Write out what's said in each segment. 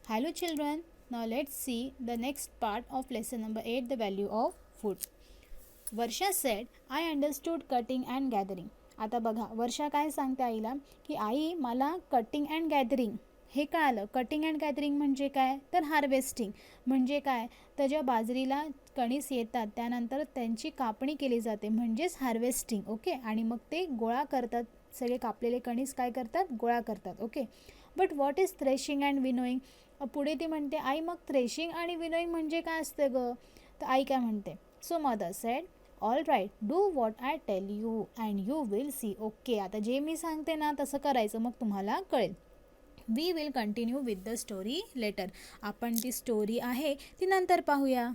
Hello children, now let's see the next part of lesson number 8, the value of food. Varsha said, I understood cutting and gathering. आता बघा वर्षा काय सांगते आईला की आई मला cutting and gathering हे कळालं. कटिंग अँड गॅदरिंग म्हणजे काय तर हार्वेस्टिंग म्हणजे काय तर ज्या बाजरीला कणीस येतात त्यानंतर त्यांची कापणी केली जाते म्हणजेच हार्वेस्टिंग. ओके, आणि मग ते गोळा करतात, सगळे कापलेले कणीस काय करतात गोळा करतात. Okay, but what is threshing and winnowing. पुढे ती म्हणते आई मग थ्रेशिंग आणि विनोईंग म्हणजे काय असतं ग. तर आई काय म्हणते so mother said all right do what I tell you and you will see. Okay, आता जे मी सांगते ना तसं करायचं मग तुम्हाला कळेल. We will continue with the story later. आपण ती स्टोरी आहे ती नंतर पाहूया.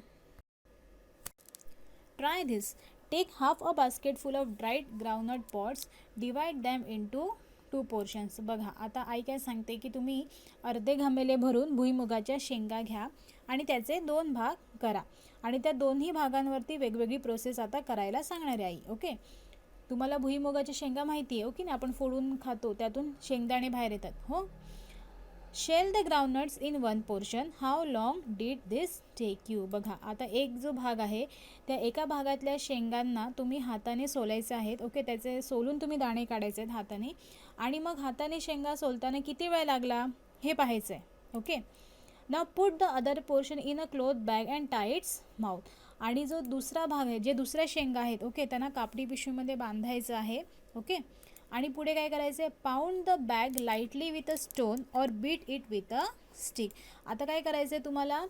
Try this. Take half a basket full of dried groundnut pods. Divide them into 2 portions. बघा आता आई काय सांगते की तुम्ही अर्धे घमेले भरून भुईमुगाच्या शेंगा घ्या आणि त्याचे 2 भाग करा आणि त्या दोन्ही भागांवरती वेगवेगळी प्रोसेस आता करायला सांगणार आहे आई. ओके, तुम्हाला भुईमुगाच्या शेंगा माहिती आहे ओके ना, आपण फोडून खातो त्यातून शेंगदाणे बाहेर येतात. हो. Shell the groundnuts in 1 portion. How long did this take you. बघा आता एक जो भाग आहे त्या एका भागातल्या शेंगांना तुम्ही हाताने सोलायचे आहेत. ओके, त्याचे सोलून तुम्ही दाणे काढायचे आहेत हाताने आणि मग हाताने शेंगा सोलताना किती वेळ लागला हे पाहायचं आहे. Okay, now put the other portion in a cloth bag and tie its mouth. आणि जो दुसरा भाग आहे जे दुसऱ्या शेंगा आहेत ओके त्यांना कापडी पिशवीमध्ये बांधायचं आहे. ओके, आणि पुढे काय करायचं आहे pound the bag lightly with a stone और beat it with a stick. आता काय करायचं आहे तुम्हाला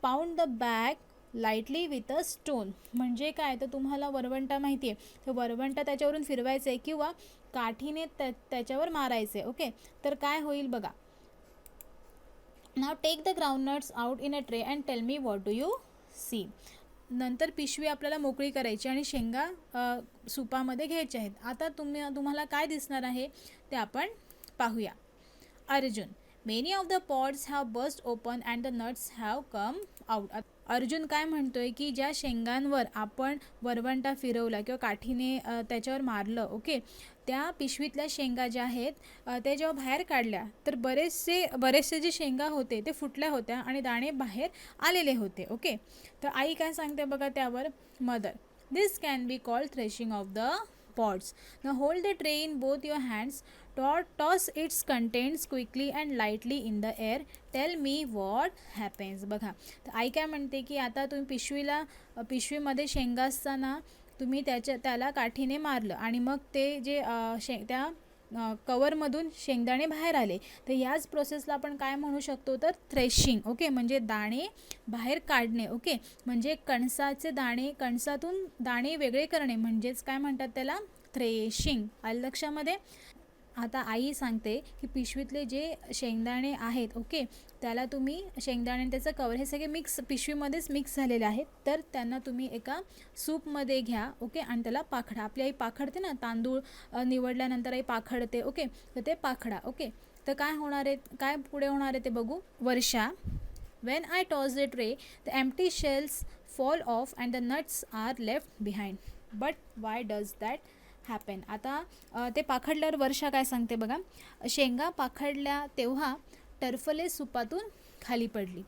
pound the bag lightly with a stone म्हणजे काय तर तुम्हाला वरवंटा माहिती आहे तर वरवंटा त्याच्यावरून फिरवायचं आहे किंवा काठीने त्याच्यावर मारायचं आहे. ओके, तर काय होईल बघा. Now take the groundnuts out in a tray and tell me what do you see. नंतर पिशवी आपल्याला मोकळी करायची आणि शेंगा सुपामध्ये घ्यायच्या आहेत. आता तुम्हाला काय दिसणार आहे ते आपण पाहूया. Arjun. Many of the pods have burst open and the nuts have come out. Arjun काय म्हणतोय की ज्या शेंगांवर आपण वरवंटा फिरवला किंवा काठीने त्याच्यावर मारलं ओके त्या पिशवीतल्या शेंगा ज्या आहेत त्या जेव्हा बाहेर काढल्या तर बरेचसे जे शेंगा होते ते फुटल्या होत्या आणि दाणे बाहेर आलेले होते. ओके, तर आई काय सांगते बघा त्यावर. Mother. This can be called threshing of the pods. Now hold the tray in both your hands. Toss its contents quickly and lightly in the air. Tell me what happens. बघा तर आई काय म्हणते की आता तुम्ही पिशवीमध्ये शेंगा असताना तुम्ही त्याला काठीने मारलं आणि मग ते जे त्या कवरमधून शेंगदाणे बाहेर आले तर याच प्रोसेसला आपण काय म्हणू शकतो तर थ्रेशिंग. ओके, म्हणजे दाणे बाहेर काढणे. ओके, म्हणजे कणसातून दाणे वेगळे करणे म्हणजेच काय म्हणतात त्याला थ्रेशिंग. आलं लक्षामध्ये. आता आई सांगते की पिशवीतले जे शेंगदाणे आहेत ओके त्याला तुम्ही शेंगदाणे त्याचं कवर हे सगळे पिशवीमध्येच मिक्स झालेले आहेत तर त्यांना तुम्ही एका सूपमध्ये घ्या. ओके, आणि त्याला पाखडा. आपली आई पाखडते ना तांदूळ निवडल्यानंतर आई पाखडते. ओके, तर ते पाखडा. ओके, तर काय पुढे होणार आहे ते बघू. वर्षा. When I toss the tray, the empty shells fall off and the nuts are left behind. But why does that happen? आता ते पाखडल्यावर वर्षा काय सांगते बघा. शेंगा पाखडल्या तेव्हा टरफले सुपातून खाली पडली,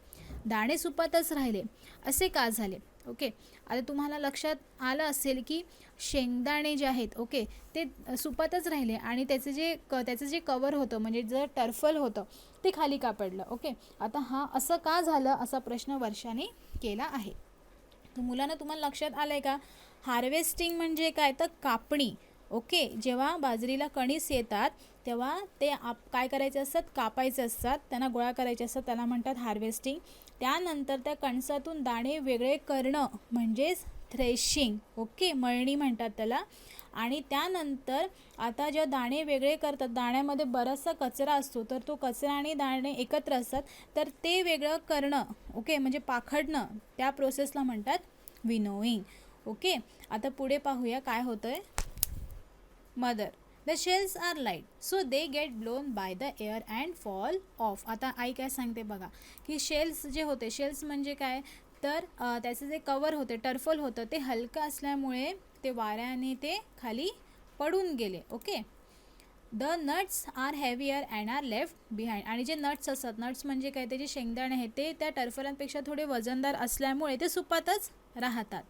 दाणे सुपातच राहिले, असे का झाले. ओके, आता तुम्हाला लक्षात आलं असेल की शेंगदाणे जे आहेत ओके ते सुपातच राहिले आणि त्याचं जे कवर होतं म्हणजे जर टर्फल होतं ते खाली का पडलं. ओके, आता असं का झालं असा प्रश्न वर्षाने केला आहे. तर मुलांना तुम्हाला लक्षात आलं आहे का हार्वेस्टिंग म्हणजे काय तर कापणी. ओके, जेव्हा बाजरीला कणीस येतात तेव्हा ते काय करायचे असतात कापायचे असतात, त्यांना गोळा करायचे असतात, त्याला म्हणतात हार्वेस्टिंग. त्यानंतर त्या कणसातून दाणे वेगळे करणं म्हणजेच थ्रेशिंग. ओके, मळणी म्हणतात त्याला. आणि त्यानंतर आता जेव्हा दाणे वेगळे करतात दाण्यामध्ये बराचसा कचरा असतो तर तो कचरा आणि दाणे एकत्र असतात तर ते वेगळं करणं ओके म्हणजे पाखडणं त्या प्रोसेसला म्हणतात विनोईंग. ओके, आता पुढे पाहूया काय होतं आहे. Mother. The shells are light so they get blown by the air and fall off. आता आई काय सांगते बघा की शेल्स जे होते शेल्स म्हणजे काय तर त्याचं जे कवर होते टर्फल होतं ते हलकं असल्यामुळे ते वाऱ्याने ते खाली पडून गेले. Okay, the nuts are heavier and are left behind. आणि जे नट्स असतात, नट्स म्हणजे काय, ते जे शेंगदाणे आहेत ते त्या टरफल्यांपेक्षा थोडे वजनदार असल्यामुळे ते सुपातच राहतात.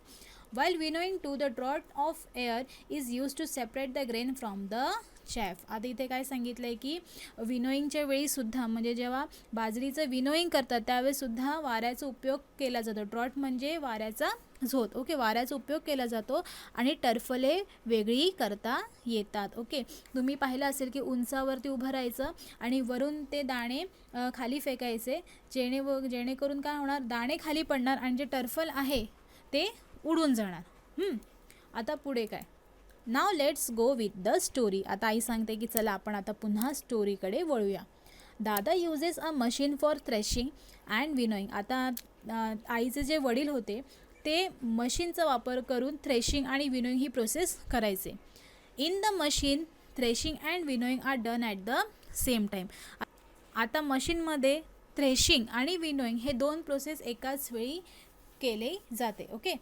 While winnowing to the draught of air is used to separate the grain from the chaff. आता इथे काय सांगितलं आहे की विनोईंगच्या वेळीसुद्धा, म्हणजे जेव्हा बाजरीचं विनोईंग करतात त्यावेळेसुद्धा वाऱ्याचा उपयोग केला जातो. ड्रॉट म्हणजे वाऱ्याचा झोत. ओके, वाऱ्याचा उपयोग केला जातो आणि टरफले वेगळी करता येतात. ओके, तुम्ही पाहिलं असेल की उंचावरती उभं राहायचं आणि वरून ते दाणे खाली फेकायचे, जेणेकरून काय होणार, दाणे खाली पडणार आणि जे टरफल आहे ते उडून जाणार. आता पुढे काय, now let's go with the story. आता आई सांगते की चला आपण आता पुन्हा स्टोरीकडे वळूया. दादा uses a machine for threshing and winnowing. आता आईचे जे वडील होते ते मशीनचा वापर करून थ्रेशिंग आणि विनोईंग ही प्रोसेस करायचे. In the machine threshing and winnowing are done at the same time. आता मशीनमध्ये थ्रेशिंग आणि विनोईंग हे दोन प्रोसेस एकाच वेळी केले जाते. Okay,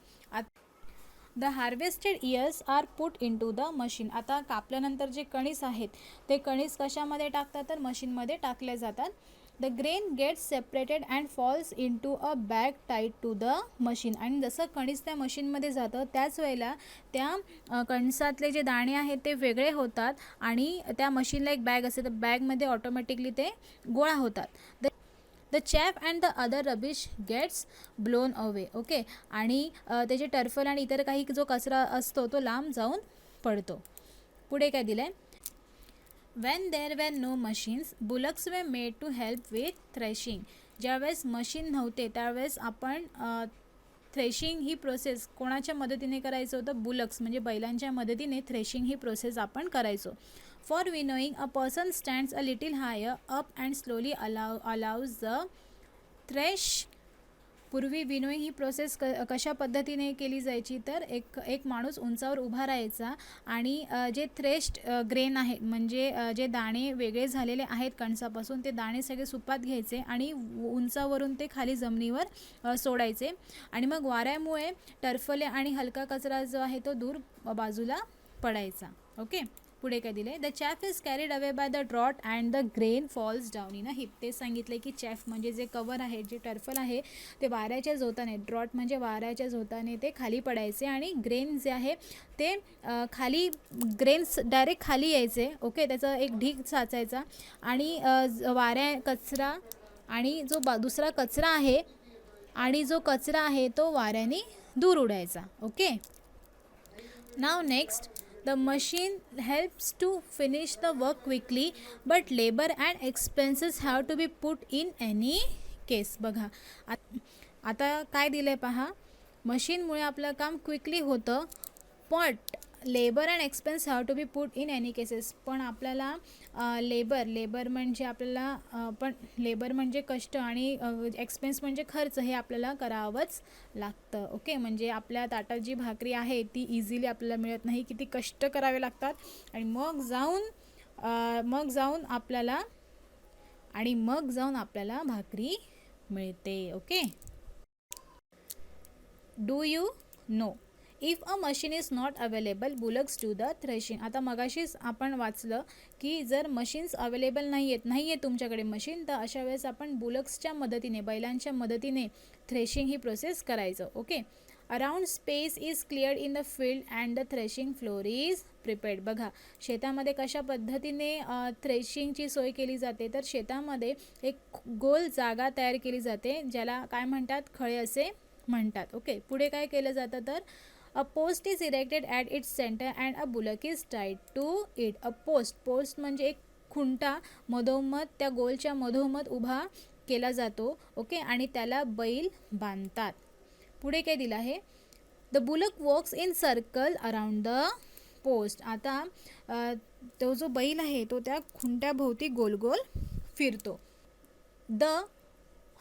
the harvested ears are put into the machine. आता कापल्यानंतर जे कणीस आहेत ते कणीस कशामध्ये टाकतात, तर मशीनमध्ये टाकले जातात. The grain gets separated and falls into a bag tied to the machine. आणि जसं कणीस त्या मशीनमध्ये जातं त्याच वेळेला त्या कणसातले जे दाणे आहेत ते वेगळे होतात आणि त्या मशीनला एक बॅग असते, तर बॅगमध्ये ऑटोमॅटिकली ते गोळा होतात. The chaff and the other rubbish gets blown away. Okay, आणि त्याचे टर्फल आणि इतर काही जो कचरा असतो तो लांब जाऊन पडतो. पुढे काय दिलं आहे, when there were no machines bullocks were made to help with threshing. ज्यावेळेस मशीन नव्हते त्यावेळेस आपण थ्रेशिंग ही प्रोसेस कोणाच्या मदतीने करायचं होतं, बुलक्स म्हणजे बैलांच्या मदतीने थ्रेशिंग ही प्रोसेस आपण करायचो. For winnowing a person stands a little higher up and slowly allows the thresh. पूर्वी विनोईंग ही प्रोसेस कशा पद्धतीने केली जायची, तर एक माणूस उंचावर उभा राहायचा आणि जे थ्रेश्ड ग्रेन आहे म्हणजे जे दाणे वेगळे झालेले आहेत कणसापासून ते दाणे सगळे सुपात घ्यायचे आणि उंचावरून ते खाली जमिनीवर सोडायचे आणि मग वाऱ्यामुळे टरफले आणि हलका कचरा जो आहे तो दूर बाजूला पडायचा. ओके, पुढे काय दिले, the chaff is carried away by the draught and the grain falls down in a heap. ते सांगितले की चॅफ म्हणजे जे कवर आहे, जे टर्फल आहे ते वाऱ्याच्या झोताने, ड्रॉट म्हणजे वाऱ्याच्या झोताने ते खाली पडायचे आणि ग्रेन जे आहे ते खाली, ग्रेन्स डायरेक्ट खाली यायचे. ओके, त्याचा एक ढीग साचायचा आणि कचरा आणि जो दुसरा कचरा आहे आणि जो कचरा आहे तो वाऱ्याने दूर उडायचा. Okay, now next, the machine helps to finish the work quickly but labor and expenses have to be put in any case. बघा आता काय दिलं पहा, मशीनमुळे आपलं काम क्विकली होतं but labour and expense have to be put in any cases. पण आपल्याला लेबर म्हणजे आपल्याला पण लेबर म्हणजे कष्ट आणि एक्सपेन्स म्हणजे खर्च हे आपल्याला करावंच लागतं. ओके, म्हणजे आपल्या ताटात जी भाकरी आहे ती इझिली आपल्याला मिळत नाही, किती कष्ट करावे लागतात आणि मग जाऊन आपल्याला भाकरी मिळते. Okay, do you know if a machine is not available bullocks do the threshing. आता मगाशीच आपण वाचलं की जर मशीन्स अवेलेबल नाही आहे तुमच्याकडे मशीन, तर अशा वेळेस आपण बुलक्सच्या मदतीने, बैलांच्या मदतीने थ्रेशिंग ही प्रोसेस करायचं. Okay, around space is cleared in the field and the threshing floor is prepared. बघा शेतामध्ये कशा पद्धतीने थ्रेशिंगची सोय केली जाते, तर शेतामध्ये एक गोल जागा तयार केली जाते ज्याला काय म्हणतात, खळे असे म्हणतात. ओके, पुढे काय केलं जातं, तर a post is erected at its centre and a bullock is tied to it. A post म्हणजे एक खुंटा मधोमध, त्या गोलच्या मधोमध उभा केला जातो. ओके, आणि त्याला बैल बांधतात. पुढे काय दिलं आहे, the bullock walks in circle around the post. आता तो जो बैल आहे तो त्या खुंट्याभोवती गोल गोल फिरतो. The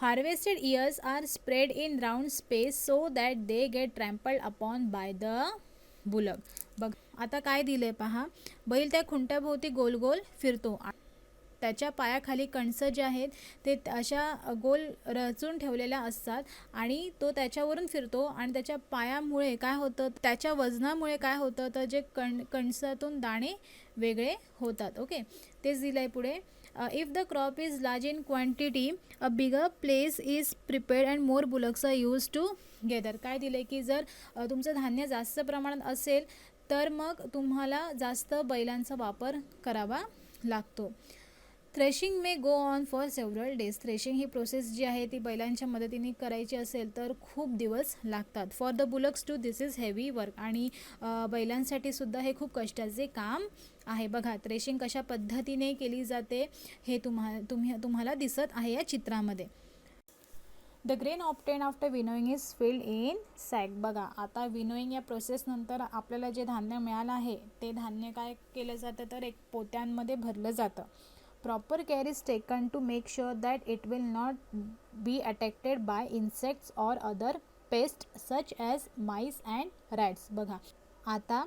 harvested ears are spread in round space so that they get trampled upon by the bullock. बघ आता काय दिलं आहे पहा, बैल त्या खुंट्याभोवती गोल गोल फिरतो, त्याच्या पायाखाली कणसं जे आहेत ते अशा गोल रचून ठेवलेल्या असतात आणि तो त्याच्यावरून फिरतो आणि त्याच्या पायामुळे काय होतं, त्याच्या वजनामुळे काय होतं तर जे कणसातून दाणे वेगळे होतात. ओके, तेच दिलं आहे पुढे. If the crop is large in quantity a bigger place is prepared and more bullocks are use together. काय दिलं आहे की जर तुमचं धान्य जास्त प्रमाणात असेल तर मग तुम्हाला जास्त बैलांचा वापर करावा लागतो. Threshing may go on for several days. Threshing ही प्रोसेस जी आहे ती बैलांच्या मदतीने करायची असेल तर खूप दिवस लागतात. For the bullocks too this is heavy work. आणि बैलांसाठी सुद्धा हे खूप कष्टाचे काम आहे. बघा थ्रेशिंग कशा पद्धतीने केली जाते हे तुम्हाला दिसत आहे या चित्रामध्ये. The grain obtained after winnowing is filled in sack. बघा आता विनोईंग या प्रोसेसनंतर आपल्याला जे धान्य मिळालं आहे ते धान्य काय केलं जातं तर एक पोत्यांमध्ये भरलं जातं. Proper care is taken to make sure that it will not be attacked by insects or other pest such as mice and rats. बघा आता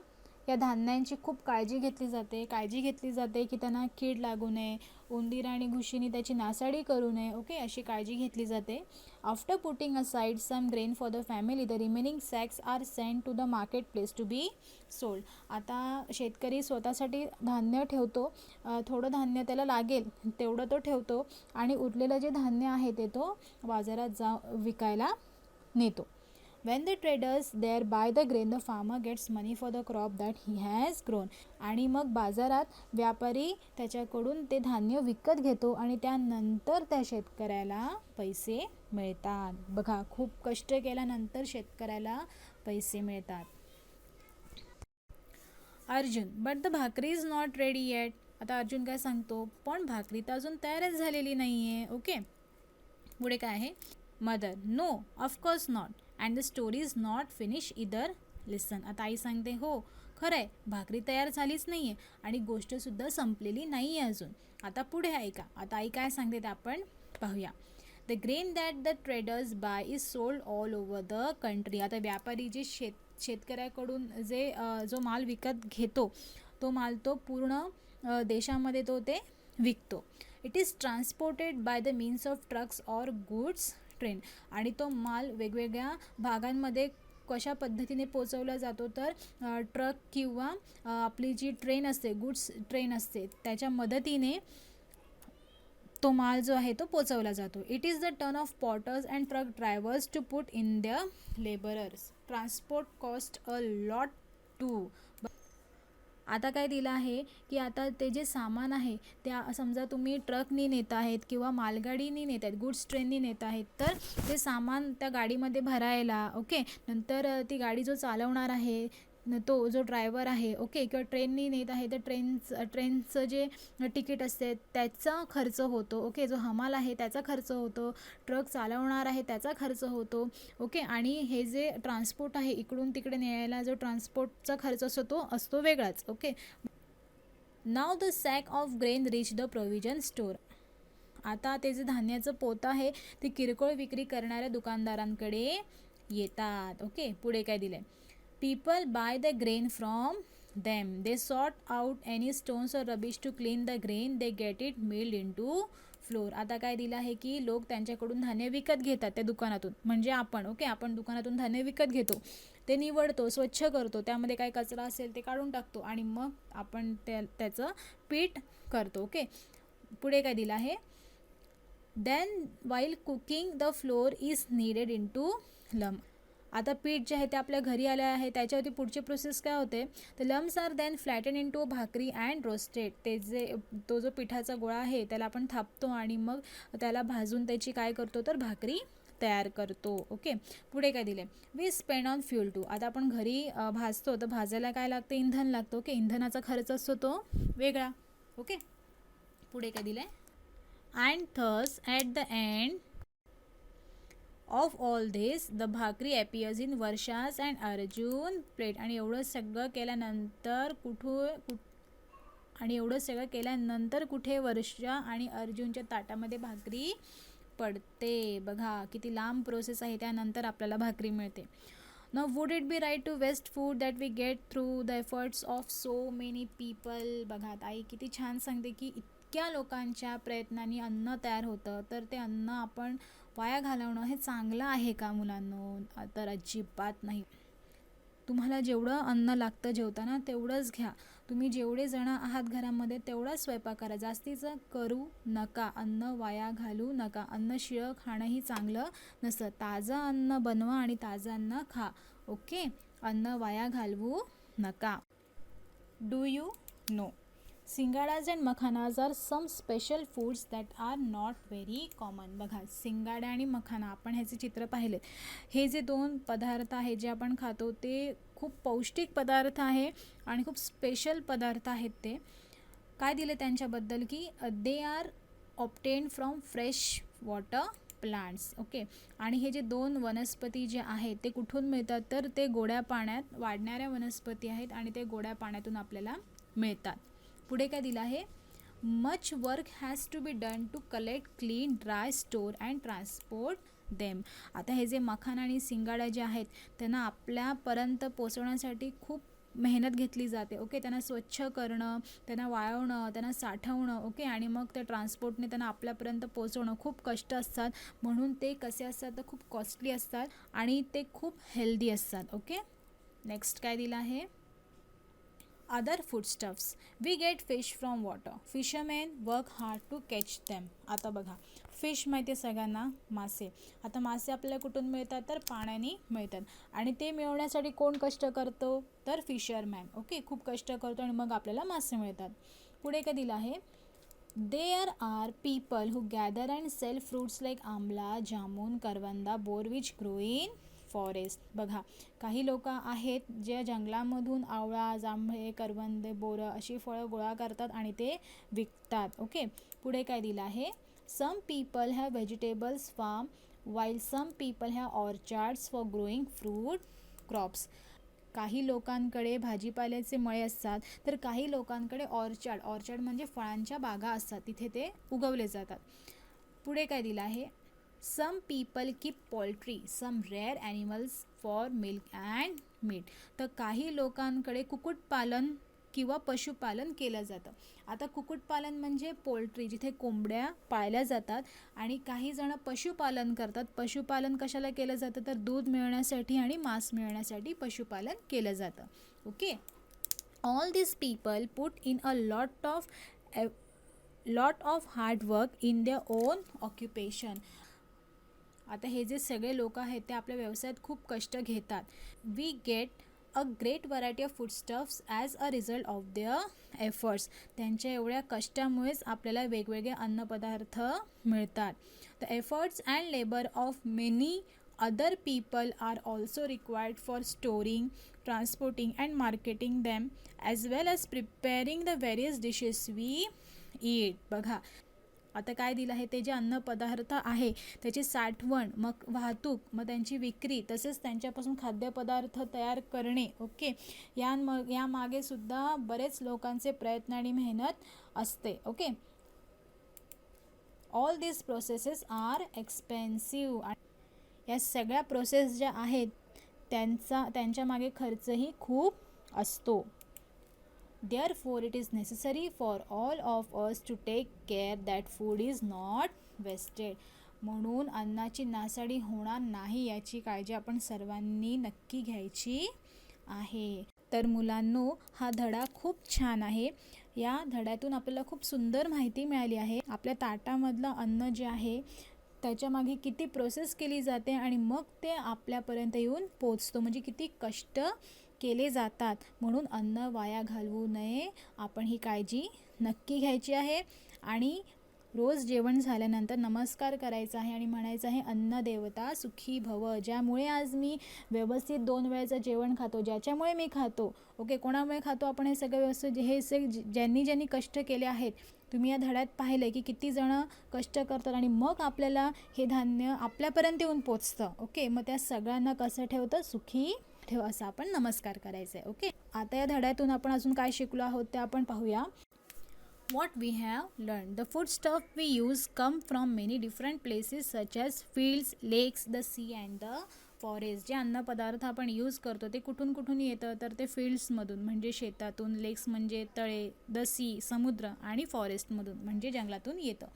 या धान्यांची खूप काळजी घेतली जाते की त्यांना कीड लागू नये, उंदीर आणि घुशीने त्याची नासाडी करू नये. ओके, अशी काळजी घेतली जाते. After putting aside some grain for the family the remaining sacks are send to the market place to be sold. आता शेतकरी स्वतःसाठी धान्य ठेवतो, थोडं धान्य त्याला लागेल तेवढं तो ठेवतो आणि उरलेलं जे धान्य आहे ते तो बाजारात विकायला नेतो. When the traders there buy the grain, the farmer gets money for the crop that he has grown. आणि मग बाजारात व्यापारी त्याच्याकडून ते धान्य विकत घेतो आणि त्यानंतर त्या शेतकऱ्याला पैसे मिळतात. बघा खूप कष्ट केल्यानंतर शेतकऱ्याला पैसे मिळतात. अर्जुन, बट द भाकरी इज नॉट रेडी येट. आता अर्जुन काय सांगतो, पण भाकरी तर अजून तयारच झालेली नाही आहे. ओके, पुढे काय आहे. Mother, no of course not and the story is not finish either. Listen. आता आई सांगते हो खरं आहे, भाकरी तयार झालीच नाही आहे आणि गोष्टसुद्धा संपलेली नाही आहे अजून. आता पुढे ऐका. आता आई काय सांगते ते आपण पाहूया. The grain that the traders buy is sold all over the country. आता व्यापारी जे शेतकऱ्याकडून जो माल विकत घेतो तो माल तो पूर्ण देशामध्ये तो ते विकतो. It is transported by the means of trucks or goods train. आणि तो माल वेगवेगळ्या भागांमध्ये कशा पद्धतीने पोचवला जातो तर ट्रक किंवा आपली जी ट्रेन असते, गुड्स ट्रेन असते, त्याच्या मदतीने तो माल जो आहे तो पोचवला जातो. It is the turn of porters and truck drivers to put in the labourers. Transport cost a lot too. आता काय दिलं आहे की आता ते जे सामान आहे त्या समजा तुम्ही ट्रकनी नेत आहेत किंवा मालगाडीनी नेत आहेत, गुड्स ट्रेननी नेत आहेत, तर ते सामान त्या गाडीमध्ये भरायला ओके, नंतर ती गाडी जो चालवणार आहे तो जो ड्रायव्हर आहे ओके, किंवा ट्रेननी नेत आहे तर ट्रेनचं जे तिकीट असते त्याचा खर्च होतो ओके, जो हमाल आहे त्याचा खर्च होतो, ट्रक चालवणार आहे त्याचा खर्च होतो ओके. आणि हे जे ट्रान्सपोर्ट आहे इकडून तिकडे न्यायला जो ट्रान्सपोर्टचा खर्च असतो तो असतो वेगळाच okay. Now the sack of grain reach the provision store. आता ते जे धान्याचं पोतं आहे ते किरकोळ विक्री करणाऱ्या दुकानदारांकडे येतात ओके. पुढे काय दिलं आहे. People buy the grain from them. They sort out any stones or rubbish to clean the grain. They get it milled into flour. आता काय दिलं आहे की लोक त्यांच्याकडून धान्य विकत घेतात त्या दुकानातून, म्हणजे आपण ओके, आपण दुकानातून धान्य विकत घेतो, ते निवडतो, स्वच्छ करतो, त्यामध्ये काय कचरा असेल ते काढून टाकतो आणि मग आपण त्याचं पीठ करतो ओके. पुढे काय दिलं आहे. Then while cooking the flour is kneaded into lump. आता पीठ जे आहे ते आपल्या घरी आलं आहे त्याच्यावरती पुढची प्रोसेस काय होते तर lumps are then flatten into bhakri and roasted. तो जो पिठाचा गोळा आहे त्याला आपण थापतो आणि मग त्याला भाजून त्याची काय करतो तर भाकरी तयार करतो ओके. पुढे काय दिले. We spend on fuel too. आता आपण घरी भाजतो तर भाजायला काय लागतं, इंधन लागतं ओके, इंधनाचा खर्च असतो तो वेगळा ओके. पुढे काय दिलं. And thus at the end of all this the भाकरी appears in Varsha's and Arjun plate. आणि एवढं सगळं केल्यानंतर कुठे वर्षा आणि अर्जुनच्या ताटामध्ये भाकरी पडते. बघा किती लांब प्रोसेस आहे, त्यानंतर आपल्याला भाकरी मिळते. Now would it be right to waste food that we get through the efforts of so many people. बघा आई किती छान सांगते की इतक्या लोकांच्या प्रयत्नांनी अन्न तयार होतं, तर ते अन्न आपण वाया घालवणं हे चांगलं आहे का मुलांनो? तर अजिबात नाही. तुम्हाला जेवढं अन्न लागतं जेवताना तेवढंच घ्या. तुम्ही जेवढे जण आहात घरामध्ये तेवढाच स्वयंपाक करा, जास्तीचं करू नका. अन्न वाया घालू नका. अन्न शिळं खाणंही चांगलं नसतं. ताजं अन्न बनवा आणि ताजं अन्न खा. ओके, अन्न वाया घालवू नका. Do you know, singhadas and makhanas are some special foods that are not very common. बघा, सिंगाडा आणि मखाना, आपण ह्याचे चित्र पाहिले. हे जे दोन पदार्थ आहेत जे आपण खातो ते खूप पौष्टिक पदार्थ आहे आणि खूप स्पेशल पदार्थ आहेत. ते काय दिले त्यांच्याबद्दल की they are obtain from fresh water plants. Okay, आणि हे जे दोन वनस्पती जे आहेत ते कुठून मिळतात, तर ते गोड्या पाण्यात वाढणाऱ्या वनस्पती आहेत आणि ते गोड्या पाण्यातून आपल्याला मिळतात. पुढे काय दिलं आहे, much work has to be done to collect, clean, dry, store and transport them. आता हे जे मखाना आणि सिंगाडा जे आहेत त्यांना आपल्यापर्यंत पोचवण्यासाठी खूप मेहनत घेतली जाते. ओके, त्यांना स्वच्छ करणं, त्यांना वाळवणं, त्यांना साठवणं, ओके, आणि मग त्या ट्रान्सपोर्टने त्यांना आपल्यापर्यंत पोचवणं खूप कष्ट असतात. म्हणून ते कसे असतात तर खूप कॉस्टली असतात आणि ते खूप हेल्दी असतात. ओके, नेक्स्ट काय दिलं आहे, other foodstuffs. We get fish from water. Fishermen work hard to catch them. आता बघा, फिश माहिती आहे सगळ्यांना, मासे. आता मासे आपल्याला कुठून मिळतात तर पाण्याने मिळतात आणि ते मिळवण्यासाठी कोण कष्ट करतो तर फिशरमॅन. ओके, खूप कष्ट करतो आणि मग आपल्याला मासे मिळतात. पुढे काय दिलं आहे, there are people who gather and sell fruits like amla, jamun, karvanda, bor which grow in forest. बघा, काही लोक आहेत जे जंगलामधून आवळा, जांभळे, करवंदे, बोरं अशी फळं गोळा करतात आणि ते विकतात. ओके, पुढे काय दिलं आहे, some people have vegetables farm while some people have orchards for growing fruit crops. काही लोकांकडे भाजीपाल्याचे मळे असतात तर काही लोकांकडे ऑर्चार्ड म्हणजे फळांच्या बागा असतात, तिथे ते उगवले जातात. पुढे काय दिलं आहे, some people keep poultry, some rear animals for milk and meat. तर काही लोकांकडे कुक्कुटपालन किंवा पशुपालन केलं जातं. आता कुक्कुटपालन म्हणजे पोल्ट्री, जिथे कोंबड्या पाळल्या जातात, आणि काही जण पशुपालन करतात. पशुपालन कशाला केलं जातं तर दूध मिळण्यासाठी आणि मांस मिळण्यासाठी पशुपालन केलं जातं. Okay, all this people put in a lot of hard work in their own occupation. आता हे जे सगळे लोक आहेत ते आपल्या व्यवसायात खूप कष्ट घेतात. We get a great variety of foodstuffs as a result of their efforts. त्यांच्या एवढ्या कष्टामुळेच आपल्याला वेगवेगळे अन्नपदार्थ मिळतात. The efforts and labour of many other people are also required for storing, transporting and marketing them as well as preparing the various dishes we eat. बघा, आता काय दिलं आहे, ते जे अन्नपदार्थ आहे त्याची साठवण, मग वाहतूक, मग त्यांची विक्री, तसेच त्यांच्यापासून खाद्यपदार्थ तयार करणे. ओके, यामागे सुद्धा बरेच लोकांचे प्रयत्न आणि मेहनत असते. ओके, ऑल दिस प्रोसेसेस आर एक्सपेन्सिव्ह. या सगळ्या प्रोसेस ज्या आहेत त्यांच्या मागे खर्चही खूप असतो. Therefore, it is necessary for all of us to take care that food is not wasted. म्हणून अन्नाची नासाडी होणार नाही याची काळजी आपण सर्वांनी नक्की घ्यायची आहे. तर मुलांनो, हा धडा खूप छान आहे. या धड्यातून आपल्याला खूप सुंदर माहिती मिळाली आहे. आपल्या ताटामधलं अन्न जे आहे त्याच्यामागे किती प्रोसेस केली जाते आणि मग ते आपल्यापर्यंत येऊन पोचतो, म्हणजे किती कष्ट केले जातात. म्हणून अन्न वाया घालवू नये, आपण ही काळजी नक्की घ्यायची आहे. आणि रोज जेवण झाल्यानंतर नमस्कार करायचा आहे आणि म्हणायचं आहे, अन्न देवता सुखी भव. ज्यामुळे आज मी व्यवस्थित 2 वेळेचं जेवण खातो, ज्याच्यामुळे मी खातो. ओके, कोणामुळे खातो आपण हे सगळं व्यवस्थित, हे ज्यांनी कष्ट केले आहेत. तुम्ही या धड्यात पाहिलं की किती जणं कष्ट करतात आणि मग आपल्याला हे धान्य आपल्यापर्यंत येऊन पोचतं. ओके, मग त्या सगळ्यांना कसं ठेवतं, सुखी ठेव, असं आपण नमस्कार करायचं आहे. ओके, आता या धड्यातून आपण अजून काय शिकलो आहोत ते आपण पाहूया. What we have learned. The food stuff we use come from many different places such as fields, lakes, the sea and the forest, जे अन्नपदार्थ आपण यूज करतो ते कुठून कुठून येतं, तर ते फील्ड्समधून म्हणजे शेतातून, लेक्स म्हणजे तळे, द सी समुद्र, आणि फॉरेस्टमधून म्हणजे जंगलातून येतं.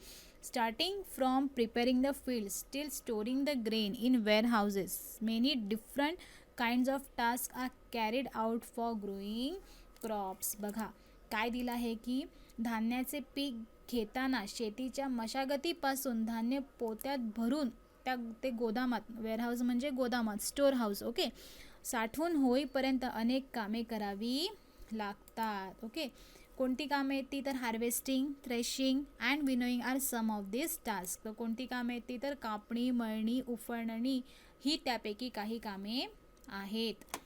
Starting from preparing the fields till storing the grain in warehouses, many different kinds of task are carried out for growing crops. बघा काय दिलं आहे की धान्याचे पीक घेताना शेतीच्या मशागतीपासून धान्य पोत्यात भरून ते गोदामात, वेअरहाऊस म्हणजे गोदामात, स्टोअर हाऊस, ओके, साठवून होईपर्यंत अनेक कामे करावी लागतात. ओके, कोणती कामे येते तर harvesting, threshing and winnowing are some of this task. तर कोणती कामे येते तर कापणी, मळणी, उफणणी ही त्यापैकी काही कामे आहेत.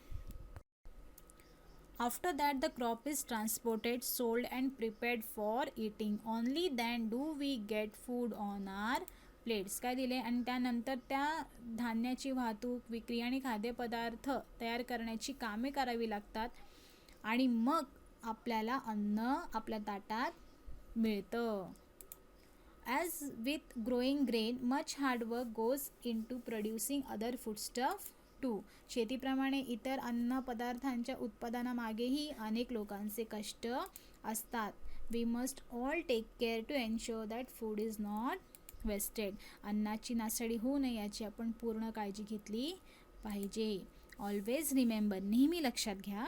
After that the crop is transported, sold and prepared for eating. Only then do we get food on our plates. काय दिले, आणि त्यानंतर त्या धान्याची वाहतूक, विक्री आणि खाद्यपदार्थ तयार करण्याची कामे करावी लागतात आणि मग आपल्याला अन्न आपल्या ताटात मिळतं. As with growing grain, much hard work goes into producing other foodstuff too. शेतीप्रमाणे इतर अन्न पदार्थांच्या उत्पादनामागेही अनेक लोकांचे कष्ट असतात. We must all take care to ensure that food is not wasted. अन्नाची नासाडी होऊ नये याची आपण पूर्ण काळजी घेतली पाहिजे. Always remember, नेहमी लक्षात घ्या,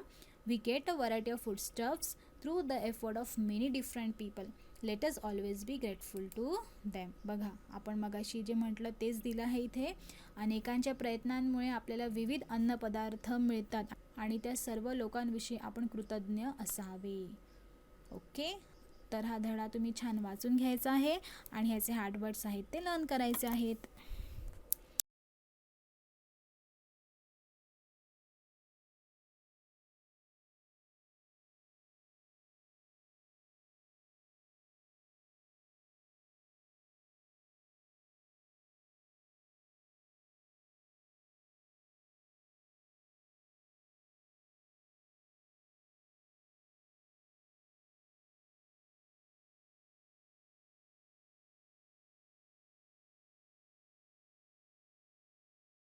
we get a variety of foodstuffs through the effort of many different people. Let us always be grateful to them. बघा आपण मगाशी जे म्हटलं तेच दिलं आहे इथे. अनेकांच्या प्रयत्नांमुळे आपल्याला विविध अन्नपदार्थ मिळतात आणि त्या सर्व लोकांविषयी आपण कृतज्ञ असावे. ओके, तर हा धडा तुम्ही छान वाचून घ्यायचा आहे आणि ह्याचे हार्ड वर्ड्स आहेत ते लर्न करायचे आहेत.